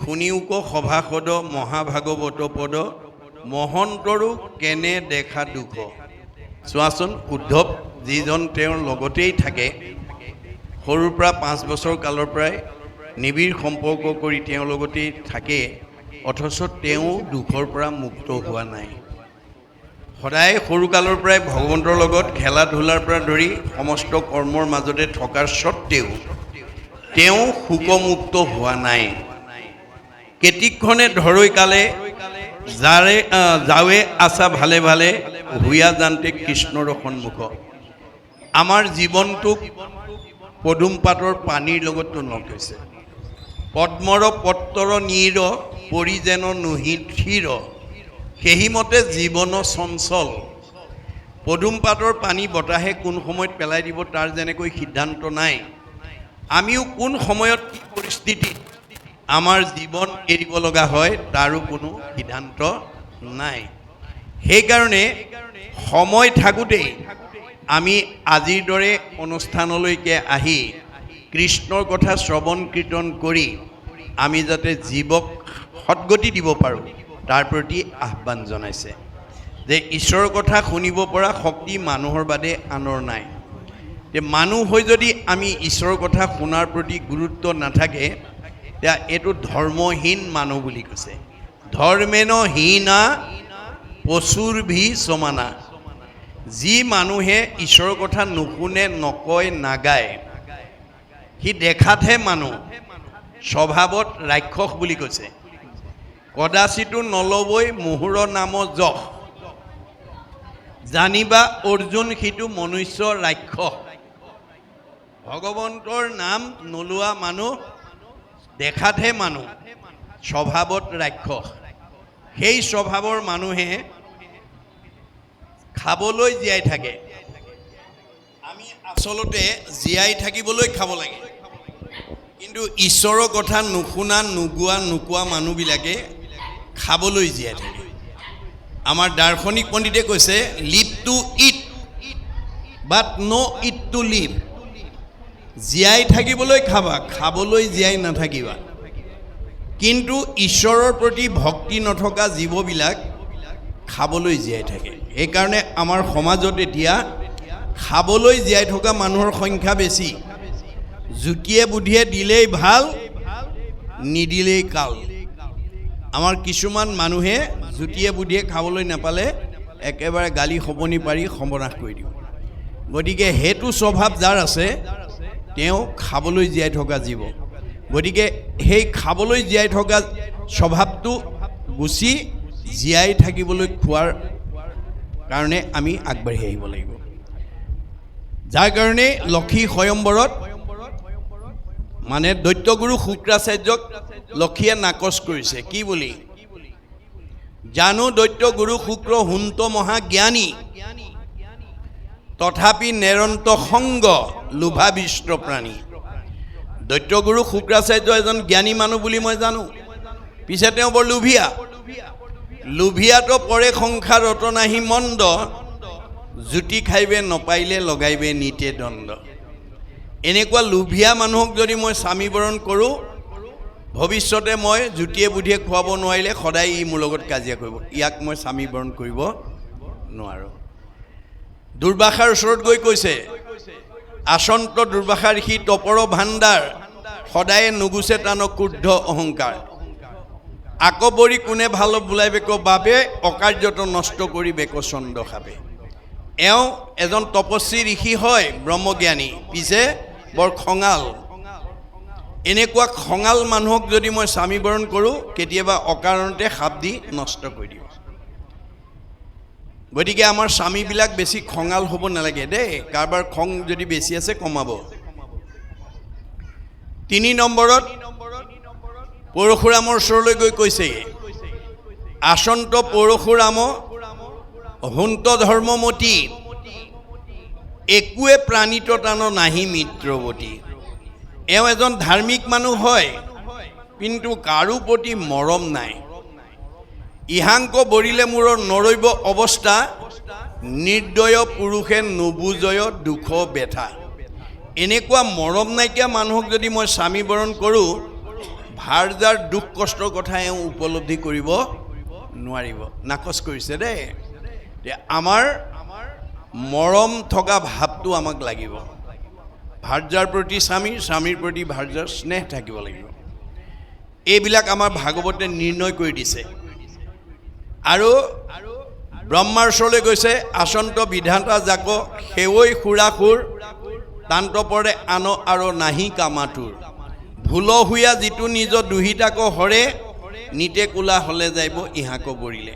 শুনিওক সভাসদ মহাভাগৱত পদ মহন্তৰো কেনে দেখা দুখ। চোৱাচোন, উদ্ধৱ যিজন তেওঁৰ লগতেই থাকে, সৰুৰ পৰা 5 বছৰ কালৰ পৰাই নিবিড় সম্পৰ্ক কৰি তেওঁৰ লগতেই থাকে, অথচ তেওঁ দুখৰ পৰা মুক্ত হোৱা নাই। সদায় সৰুকালৰ পৰাই ভগৱন্তৰ লগত খেলা ধূলাৰ পৰা ধৰি সমস্ত কৰ্মৰ মাজতে থকাৰ স্বত্তেও তেওঁ শোকমুক্ত হোৱা নাই। কেতিকখনে ধৰৈ কালে যাৱে আছা ভালে ভালে হুয়া জানতে কৃষ্ণৰ সন্মুখ। আমাৰ জীৱনটোক পদুম পাতৰ পানীৰ লগত তুলনা কৰিছে। পদ্মৰ পত্ৰৰ নীৰ পৰি যেন নুহি থিৰ, সেইমতে জীৱন চঞ্চল। পদুম পাতৰ পানী বতাহে কোন সময়ত পেলাই দিব তাৰ যেনেকৈ সিদ্ধান্ত নাই, আমিও কোন সময়ত কি পৰিস্থিতিত আমাৰ জীৱন এৰিব লগা হয় তাৰো কোনো সিদ্ধান্ত নাই। সেইকাৰণে সময় থাকোঁতেই আমি আজিৰ দৰে অনুষ্ঠানলৈকে আহি কৃষ্ণৰ কথা শ্ৰৱণ কীৰ্তন কৰি আমি যাতে জীৱক সদ্গতি দিব পাৰোঁ তাৰ প্ৰতি আহ্বান জনাইছে। যে ঈশ্বৰৰ কথা শুনিব পৰা শক্তি মানুহৰ বাদে আনৰ নাই। মানুহ হৈ যদি আমি ঈশ্বৰৰ কথা শুনাৰ প্ৰতি গুৰুত্ব নাথাকে, তেতিয়া এইটো ধৰ্মহীন মানুহ বুলি কৈছে। ধৰ্মেন হীনা পশুৰ ভি সমানা। যি মানুহে ঈশ্বৰৰ কথা নুশুনে, নকয়, নাগায়, সি দেখাতহে মানুহ, স্বভাৱত ৰাক্ষস বুলি কৈছে। কদাচিতো নলবই মোহৰ নাম যশ, জানিবা অৰ্জুন সিটো মনুষ্য ৰাক্ষস। ভগৱন্তৰ নাম নোলোৱা মানুহ দেখাতহে মানুহ, স্বভাৱত ৰাক্ষস। সেই স্বভাৱৰ মানুহে খাবলৈ জীয়াই থাকে। আমি আচলতে জীয়াই থাকিবলৈ খাব লাগে, কিন্তু ঈশ্বৰৰ কথা নুশুনা, নোকোৱা মানুহবিলাকে খাবলৈ জীয়াই থাকে। আমাৰ দাৰ্শনিক পণ্ডিতে কৈছে, live to eat but not' eat to live. জীয়াই থাকিবলৈ খাবা, খাবলৈ জীয়াই নাথাকিবা। কিন্তু ঈশ্বৰৰ প্ৰতি ভক্তি নথকা জীৱবিলাক খাবলৈ জীয়াই থাকে। সেইকাৰণে আমাৰ সমাজত এতিয়া খাবলৈ জীয়াই থকা মানুহৰ সংখ্যা বেছি। জুতিয়ে বুদ্ধিয়ে দিলেই ভাল, নিদিলেই কাল। আমাৰ কিছুমান মানুহে জুতিয়ে বুদ্ধিয়ে খাবলৈ নাপালে একেবাৰে গালি শপনি পাৰি সৰ্বনাশ কৰি দিব। গতিকে সেইটো স্বভাৱ যাৰ আছে তেওঁ খাবলৈ জীয়াই থকা জীৱ। গতিকে সেই খাবলৈ জীয়াই থকা স্বভাৱটো গুচি জীয়াই থাকিবলৈ খোৱাৰ কাৰণে আমি আগবাঢ়ি আহিব লাগিব। যাৰ কাৰণে লক্ষী স্বয়ম্বৰত মানে দৈত্যগুৰু শুক্ৰাচাৰ্যক লক্ষীয়ে নাকচ কৰিছে। কি বুলি? জানো দৈত্য গুৰু শুক্ৰ হুন্ত মহাজ্ঞানী, তথাপি নেৰন্ত সংগ লোভাবিষ্ট প্ৰাণী। দৈত্যগুৰু শুক্ৰাচাৰ্য এজন জ্ঞানী মানুহ বুলি মই জানো, পিছে তেওঁ বৰ লোভীয়া। লোভিয়াতো পৰে সংসাৰত নাহি মন্দ, জুতি খাইবে নপাইলে লগাইবে নিতে দণ্ড। এনেকুৱা লোভিয়া মানুহক যদি মই স্বামীবৰণ কৰোঁ, ভৱিষ্যতে মই জুতিয়ে বুদ্ধিয়ে খুৱাব নোৱাৰিলে সদায় ই মোৰ লগত কাজিয়া কৰিব, ইয়াক মই স্বামীবৰণ কৰিব নোৱাৰোঁ। দুৰ্বাসাৰ ওচৰত গৈ কৈছে, আচন্ত দুৰ্বাসা ঋষি তপৰ ভাণ্ডাৰ, সদায়ে নুগুচে টান ক্ৰুদ্ধ অহংকাৰ। আকবৰী কোনে ভাল বোলাই বেক বাবে, অকাৰ্যত নষ্ট কৰি বেক চন্দ খাবে। এওঁ এজন তপস্বী ঋষি হয়, ব্ৰহ্মজ্ঞানী, পিছে বৰ খঙাল। এনেকুৱা খঙাল মানুহক যদি মই স্বামীবৰণ কৰোঁ, কেতিয়াবা অকাৰণতে সাপ দি নষ্ট কৰি দিওঁ। গতিকে আমাৰ স্বামীবিলাক বেছি খঙাল হ'ব নালাগে দেই। কাৰোবাৰ খং যদি বেছি আছে কমাব। 3 নম্বৰত পৰশুৰামৰ ওচৰলৈ গৈ কৈছে, আচন্ত পৰশুৰাম হুন্ত ধৰ্মমতী, একোৱে প্ৰাণীত টান নাহি মিত্ৰৱতী। এওঁ এজন ধাৰ্মিক মানুহ হয়, কিন্তু কাৰো প্ৰতি মৰম নাই। ইহাংক বৰিলে মূৰৰ নৰৈব অৱস্থা, নিৰ্দয় পুৰুষে নুবুজয় দুখ ব্যথা। এনেকুৱা মৰম নাইকিয়া মানুহক যদি মই স্বামীবৰণ কৰোঁ, ভাৰ্যাৰ দুখ কষ্টৰ কথা এওঁ উপলব্ধি কৰিব নোৱাৰিব নাকচ কৰিছে দেই আমাৰ মৰম থকা ভাৱটো আমাক লাগিব ভাৰ্যাৰ প্ৰতি স্বামীৰ স্বামীৰ প্ৰতি ভাৰ্যাৰ স্নেহ থাকিব লাগিব এইবিলাক আমাৰ ভাগৱতে নিৰ্ণয় কৰি দিছে আৰু ব্ৰহ্মাৰ ওচৰলৈ গৈছে আচন্ত বিধাতা জাক সেৱৈ সুৰাসুৰ তান্ত পৰে আন আৰু নাহি কামাতুৰ ভুল হুয়া যিটো নিজ দুহিতাক হৰে নিতে কোলা হলে যাইব ইহাক বৰিলে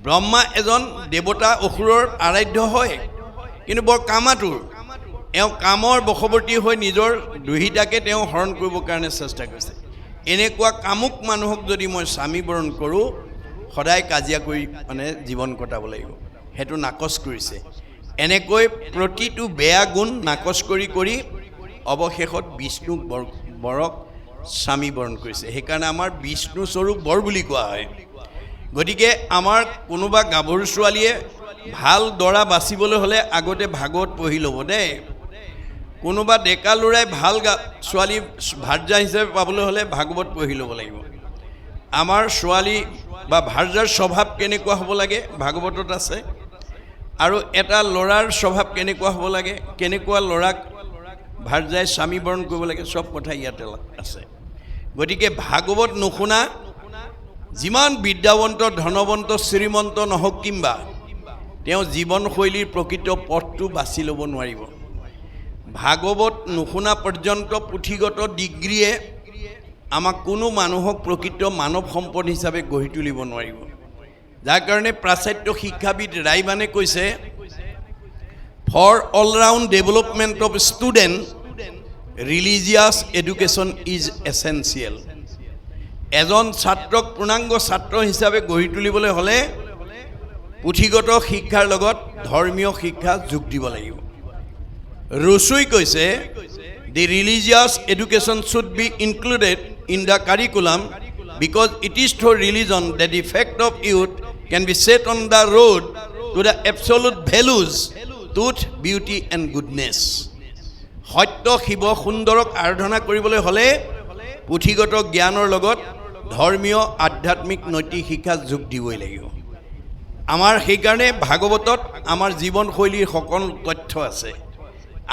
ব্ৰহ্মা এজন দেৱতা অসুৰৰ আৰাধ্য হয় কিন্তু বৰ কামাতুৰ এওঁ কামৰ বশৱৰ্তী হৈ নিজৰ দুহিতাকে তেওঁ হৰণ কৰিবৰ কাৰণে চেষ্টা কৰিছে এনেকুৱা কামুক মানুহক যদি মই স্বামী বৰণ কৰোঁ সদায় কাজিয়া কৰি মানে জীৱন কটাব লাগিব সেইটো নাকচ কৰিছে এনেকৈ প্ৰতিটো বেয়া গুণ নাকচ কৰি কৰি অৱশেষত বিষ্ণুক বৰক স্বামী বৰণ কৰিছে সেইকাৰণে আমাৰ বিষ্ণু স্বৰূপ বৰ বুলি কোৱা হয় গতিকে আমাৰ কোনোবা গাভৰু ছোৱালীয়ে ভাল দৰা বাচিবলৈ হ'লে আগতে ভাগৱত পঢ়ি ল'ব দেই কোনোবা ডেকা ল'ৰাই ভাল ছোৱালী ভাৰ্যা হিচাপে পাবলৈ হ'লে ভাগৱত পঢ়ি ল'ব লাগিব আমাৰ ছোৱালী বা ভাৰ্যাৰ স্বভাৱ কেনেকুৱা হ'ব লাগে ভাগৱতত আছে আৰু এটা ল'ৰাৰ স্বভাৱ কেনেকুৱা হ'ব লাগে কেনেকুৱা ল'ৰাক ভাৰ্যাই স্বামী বৰণ কৰিব লাগে সব কথা ইয়াতে আছে গতিকে ভাগৱত নুশুনা যিমান বিদ্যাৱন্ত ধনৱন্ত শ্ৰীমন্ত নহওক কিম্বা তেওঁ জীৱনশৈলীৰ প্ৰকৃত পথটো বাছি ল'ব নোৱাৰিব ভাগৱত নুশুনা পৰ্যন্ত পুথিগত ডিগ্ৰীয়ে আমাক কোনো মানুহক প্ৰকৃত মানৱ সম্পদ হিচাপে গঢ়ি তুলিব নোৱাৰিব যাৰ কাৰণে প্ৰাচাত্য শিক্ষাবিদ ৰাইবানে কৈছে for all round development of student religious education is essential এজন ছাত্ৰক পূৰ্ণাংগ ছাত্ৰ হিচাপে গঢ়ি তুলিবলৈ হ'লে পুথিগত শিক্ষাৰ লগত ধৰ্মীয় শিক্ষা যোগ দিব লাগিব ৰুচুই কৈছে the religious education should be included in the curriculum because it is through religion that the fact of youth can be set on the road to the absolute values truth beauty and goodness সত্য শিৱ সুন্দৰক আৰাধনা কৰিবলৈ হ'লে পুথিগত জ্ঞানৰ লগত ধৰ্মীয় আধ্যাত্মিক নৈতিক শিক্ষা যোগ দিবই লাগিব আমাৰ সেইকাৰণে ভাগৱতত আমাৰ জীৱনশৈলীৰ সকলো তথ্য আছে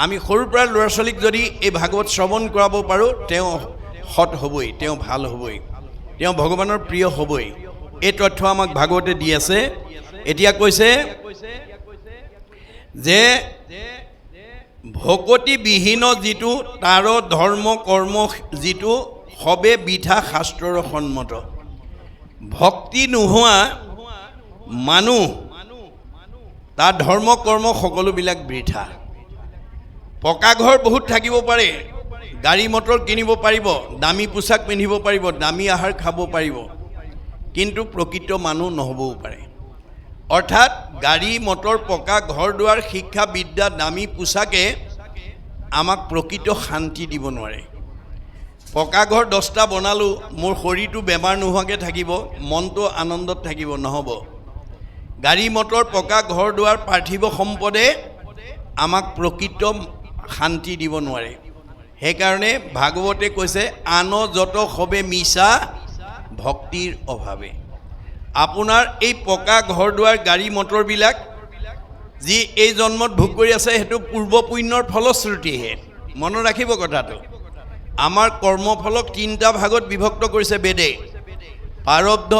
আমি সৰুৰ পৰা ল'ৰা ছোৱালীক যদি এই ভাগৱত শ্ৰৱণ কৰাব পাৰোঁ তেওঁ সৎ হ'বই তেওঁ ভাল হ'বই তেওঁ ভগৱানৰ প্ৰিয় হ'বই এই তথ্য আমাক ভাগৱতে দি আছে এতিয়া কৈছে যে ভকতি বিহীন যিটো তাৰ ধৰ্ম কৰ্ম যিটো সবে বিধা শাস্ত্ৰৰ সন্মত ভক্তি নোহোৱা মানুহ তাৰ ধৰ্ম কৰ্ম সকলোবিলাক বৃথা পকা ঘৰ বহুত থাকিব পাৰে গাড়ী মটৰ কিনিব পাৰিব দামী পোছাক পিন্ধিব পাৰিব দামী আহাৰ খাব পাৰিব কিন্তু প্ৰকৃত মানুহ নহ'বও পাৰে অৰ্থাৎ গাড়ী মটৰ পকা ঘৰ দুৱাৰ শিক্ষা বিদ্যা দামী পোছাকে আমাক প্ৰকৃত শান্তি দিব নোৱাৰে পকা ঘৰ 10টা বনালোঁ মোৰ শৰীৰটো বেমাৰ নোহোৱাকৈ থাকিব মনটো আনন্দত থাকিব নহ'ব গাড়ী মটৰ পকা ঘৰ দুৱাৰ পাৰ্থিৱ সম্পদে আমাক প্ৰকৃত শান্তি দিব নোৱাৰে সেইকাৰণে ভাগৱতে কৈছে আন যত সবে মিছা ভক্তিৰ অভাৱে আপোনাৰ এই পকা ঘৰ দুৱাৰ গাড়ী মটৰবিলাক যি এই জন্মত ভোগ কৰি আছে সেইটো পূৰ্ব পুণ্যৰ ফলশ্ৰুতিহে মনত ৰাখিব কথাটো আমাৰ কৰ্মফলক 3টা ভাগত বিভক্ত কৰিছে বেদে প্ৰাৰব্ধ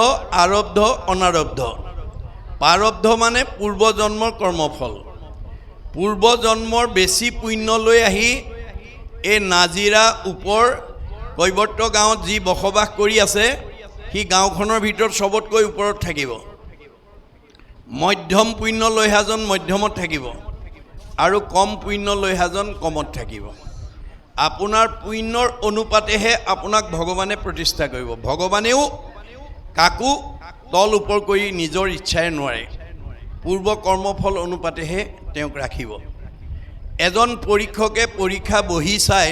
আৰব্ধ অনাৰব্ধ প্ৰাৰব্ধ মানে পূৰ্ব জন্মৰ কৰ্মফল পূৰ্ব জন্মৰ বেছি পুণ্য লৈ আহি এই নাজিৰা ওপৰ কৈবৰ্ত গাঁৱত যি বসবাস কৰি আছে সি গাঁওখনৰ ভিতৰত সবতকৈ ওপৰত থাকিব মধ্যম পুণ্য লৈ হাজন মধ্যমত থাকিব আৰু কম পুণ্য লৈ হাজন কমত থাকিব আপোনাৰ পুণ্যৰ অনুপাতেহে আপোনাক ভগৱানে প্ৰতিষ্ঠা কৰিব ভগৱানেও কাকো তল ওপৰ কৰি নিজৰ ইচ্ছাৰে নোৱাৰে পূৰ্ব কৰ্মফল অনুপাতেহে তেওঁক ৰাখিব এজন পৰীক্ষকে পৰীক্ষা বহি চাই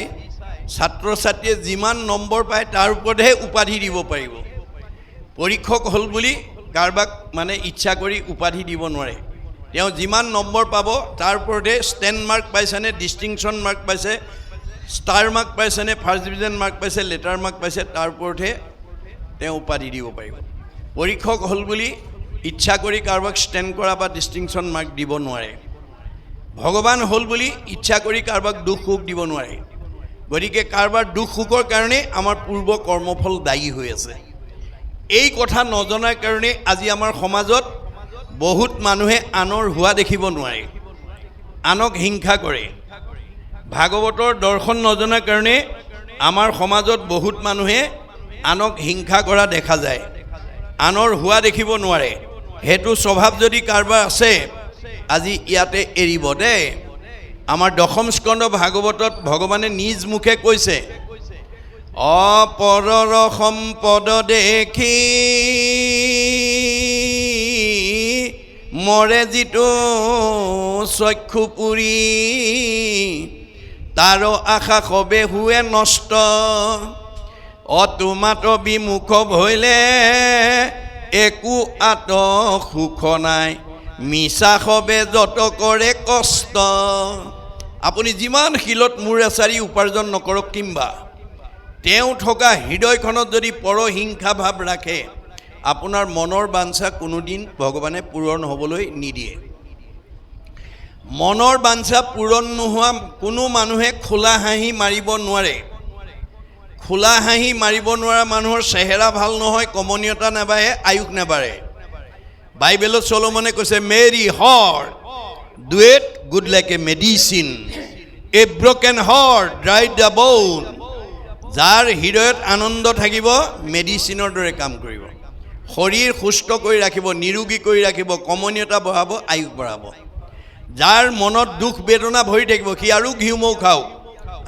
ছাত্ৰ ছাত্ৰীয়ে যিমান নম্বৰ পায় তাৰ ওপৰতহে উপাধি দিব পাৰিব পৰীক্ষক হ'ল বুলি কাৰোবাক মানে ইচ্ছা কৰি উপাধি দিব নোৱাৰে তেওঁ যিমান নম্বৰ পাব তাৰ ওপৰতে ষ্টেণ্ড মাৰ্ক পাইছেনে ডিষ্টিংশ্যন মাৰ্ক পাইছে ষ্টাৰ মাৰ্ক পাইছেনে, ফাৰ্ষ্ট ডিভিজন মাৰ্ক পাইছে, লেটাৰ মাৰ্ক পাইছে, তাৰ ওপৰতহে তেওঁ উপাধি দিব পাৰিব। পৰীক্ষক হ'ল বুলি ইচ্ছা কৰি কাৰোবাক ষ্টেণ্ড কৰা বা ডিষ্টিংশ্যন মাৰ্ক দিব নোৱাৰে। ভগৱান হ'ল বুলি ইচ্ছা কৰি কাৰোবাক দুখ সুখ দিব নোৱাৰে। গতিকে কাৰোবাৰ দুখ সুখৰ কাৰণে আমাৰ পূৰ্ব কৰ্মফল দায়ী হৈ আছে। এই কথা নজনাৰ কাৰণে আজি আমাৰ সমাজত বহুত মানুহে আনৰ হোৱা দেখিব নোৱাৰে, আনক হিংসা কৰে। ভাগৱতৰ দৰ্শন নজনাৰ কাৰণে আমাৰ সমাজত বহুত মানুহে আনক হিংসা কৰা দেখা যায়, আনৰ হোৱা দেখিব নোৱাৰে। সেইটো স্বভাৱ যদি কাৰোবাৰ আছে আজি ইয়াতে এৰিব দেই। আমাৰ দশম স্কন্ধ ভাগৱতত ভগৱানে নিজ মুখে কৈছে, অপৰৰ সম্পদ দেখি মৰে যিটো চক্ষু পুৰি, তাৰ আশা সবে হুৱে নষ্ট, অটোমাত বিমুখ ভৈলে একো আত সুখ নাই, মিছা সবে যত কৰে কষ্ট। আপুনি যিমান শিলত মূৰ এচাৰি উপাৰ্জন নকৰক কিম্বা তেওঁ থকা হৃদয়খনত যদি পৰহিংসা ভাৱ ৰাখে, আপোনাৰ মনৰ বাঞ্ছা কোনোদিন ভগৱানে পূৰণ হ'বলৈ নিদিয়ে। মনৰ বাঞ্ছা পূৰণ নোহোৱা কোনো মানুহে খোলা হাঁহি মাৰিব নোৱাৰে। খোলা হাঁহি মাৰিব নোৱাৰা মানুহৰ চেহেৰা ভাল নহয়, কমনীয়তা নাবাঢ়ে, আয়ুস নাবাঢ়ে। বাইবেলত চলোমনে কৈছে, মেৰী হাৰ্ট ডুৱেট good like a medicine, A broken heart dry the bone. যাৰ হৃদয়ত আনন্দ থাকিব মেডিচিনৰ দৰে কাম কৰিব, শৰীৰ সুস্থ কৰি ৰাখিব, নিৰোগী কৰি ৰাখিব, কমনীয়তা বঢ়াব, আয়ুস বঢ়াব। যাৰ মনত দুখ বেদনা ভৰি থাকিব সি আৰু ঘিউমৌ খাওক,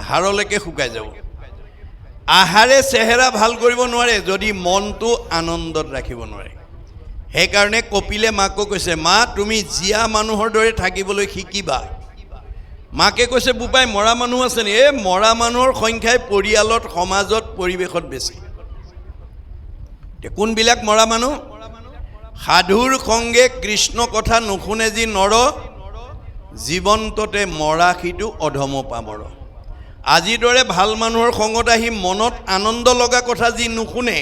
হাড়লৈকে শুকাই যাব। আহাৰে চেহেৰা ভাল কৰিব নোৱাৰে যদি মনটো আনন্দত ৰাখিব নোৱাৰে। সেইকাৰণে কপিলে মাকো কৈছে, মা তুমি জীয়া মানুহৰ দৰে থাকিবলৈ শিকিবা। মাকে কৈছে, বোপাই মৰা মানুহ আছে নি? এই মৰা মানুহৰ সংখ্যাই পৰিয়ালত, সমাজত, পৰিৱেশত বেছি। কোনবিলাক মৰা মানুহ? সাধুৰ সংগে কৃষ্ণ কথা নুশুনে যি নৰ, জীৱন্ততে মৰা সিটো অধম পামৰ। আজিৰ দৰে ভাল মানুহৰ সংগত আহি মনত আনন্দ লগা কথা যি নুশুনে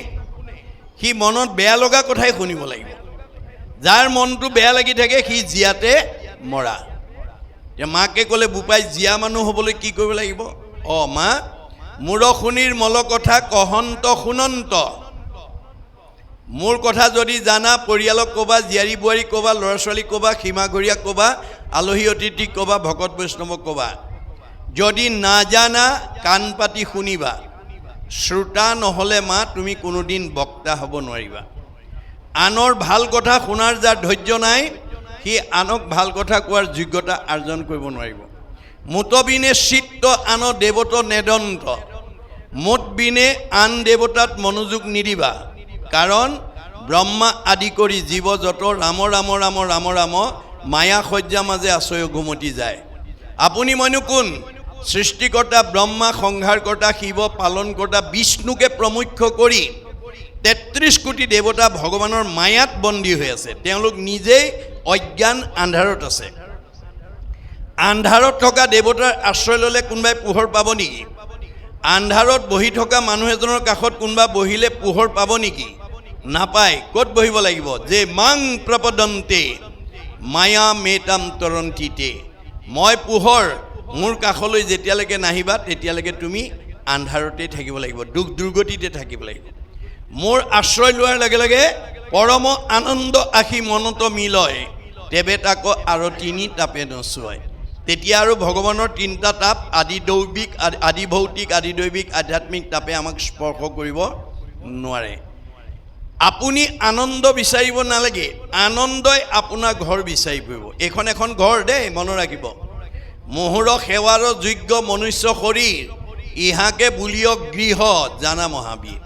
সি মনত বেয়া লগা কথাই শুনিব লাগিব। যাৰ মনটো বেয়া লাগি থাকে সি জীয়াতে মৰা। এতিয়া মাকে ক'লে, বোপাই জীয়া মানুহ হ'বলৈ কি কৰিব লাগিব? মা মূৰ শুনিৰ মল কথা কহন্ত শুনন্ত। মোৰ কথা যদি জানা পৰিয়ালক ক'বা, জীয়াৰী বোৱাৰীক ক'বা, ল'ৰা ছোৱালীক ক'বা, সীমাঘৰীয়াক ক'বা, আলহী অতিথিক ক'বা, ভকত বৈষ্ণৱক ক'বা। যদি নাজানা কাণ পাতি শুনিবা। শ্ৰোতা নহ'লে মা তুমি কোনোদিন বক্তা হ'ব নোৱাৰিবা। আনৰ ভাল কথা শুনাৰ যাৰ ধৈৰ্য নাই সি আনক ভাল কথা কোৱাৰ যোগ্যতা আৰ্জন কৰিব নোৱাৰিব। মোতবিনে চিত্ত আন দেৱত নেদন্ত, মোত বিনে আন দেৱতাত মনোযোগ নিদিবা। কাৰণ ব্ৰহ্মা আদি কৰি জীৱ যত ৰাম ৰাম ৰাম ৰাম ৰাম মায়া সজ্জা মাজে আশ্ৰয় ঘুমতি যায়। আপুনি মইনো কোন? সৃষ্টিকৰ্তা ব্ৰহ্মা, সংহাৰকৰ্তা শিৱ, পালনকৰ্তা বিষ্ণুকে প্ৰমুখ্য কৰি ৩৩ কোটি দেৱতা ভগৱানৰ মায়াত বন্দী হৈ আছে। তেওঁলোক নিজেই অজ্ঞান আন্ধাৰত আছে। আন্ধাৰত থকা দেৱতাৰ আশ্ৰয় ল'লে কোনোবাই পোহৰ পাব নেকি? আন্ধাৰত বহি থকা মানুহ এজনৰ কাষত কোনোবা বহিলে পোহৰ পাব নেকি? নাপায়। ক'ত বহিব লাগিব? যে মাং প্ৰপদন্তে মায়া মেতাম তৰন্তিতে, মই পোহৰ, মোৰ কাষলৈ যেতিয়ালৈকে নাহিবা তেতিয়ালৈকে তুমি আন্ধাৰতে থাকিব লাগিব, দুখ দুৰ্গতিতে থাকিব লাগিব। মোৰ আশ্ৰয় লোৱাৰ লগে লগে পৰম আনন্দ আহি মনত মিলয়, তেবে তাক আৰু তিনি তাপে নচুৱায়। তেতিয়া আৰু ভগৱানৰ তিনিটা তাপ, আদি দৈবিক, আদি ভৌতিক, আদি দৈবিক, আধ্যাত্মিক তাপে আমাক স্পৰ্শ কৰিব নোৱাৰে। আপুনি আনন্দ বিচাৰিব নালাগে, আনন্দই আপোনাৰ ঘৰ বিচাৰি ফুৰিব। এইখন এখন ঘৰ দেই, মনত ৰাখিব। মোহৰ সেৱাৰ যোগ্য মনুষ্য শৰীৰ, ইহাকে বুলিয়ক গৃহ জানা মহাবীৰ।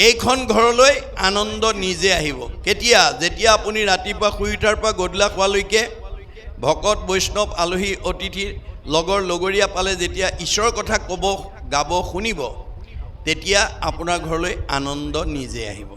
এইখন ঘৰলৈ আনন্দ নিজে আহিব। কেতিয়া? যেতিয়া আপুনি ৰাতিপুৱা শুই উঠাৰ পৰা গধূলা খোৱালৈকে ভকত বৈষ্ণৱ, আলহী অতিথিৰ লগৰ লগৰীয়া পালে যেতিয়া ঈশ্বৰৰ কথা ক'ব, গাব, শুনিব, তেতিয়া আপোনাৰ ঘৰলৈ আনন্দ নিজে আহিব।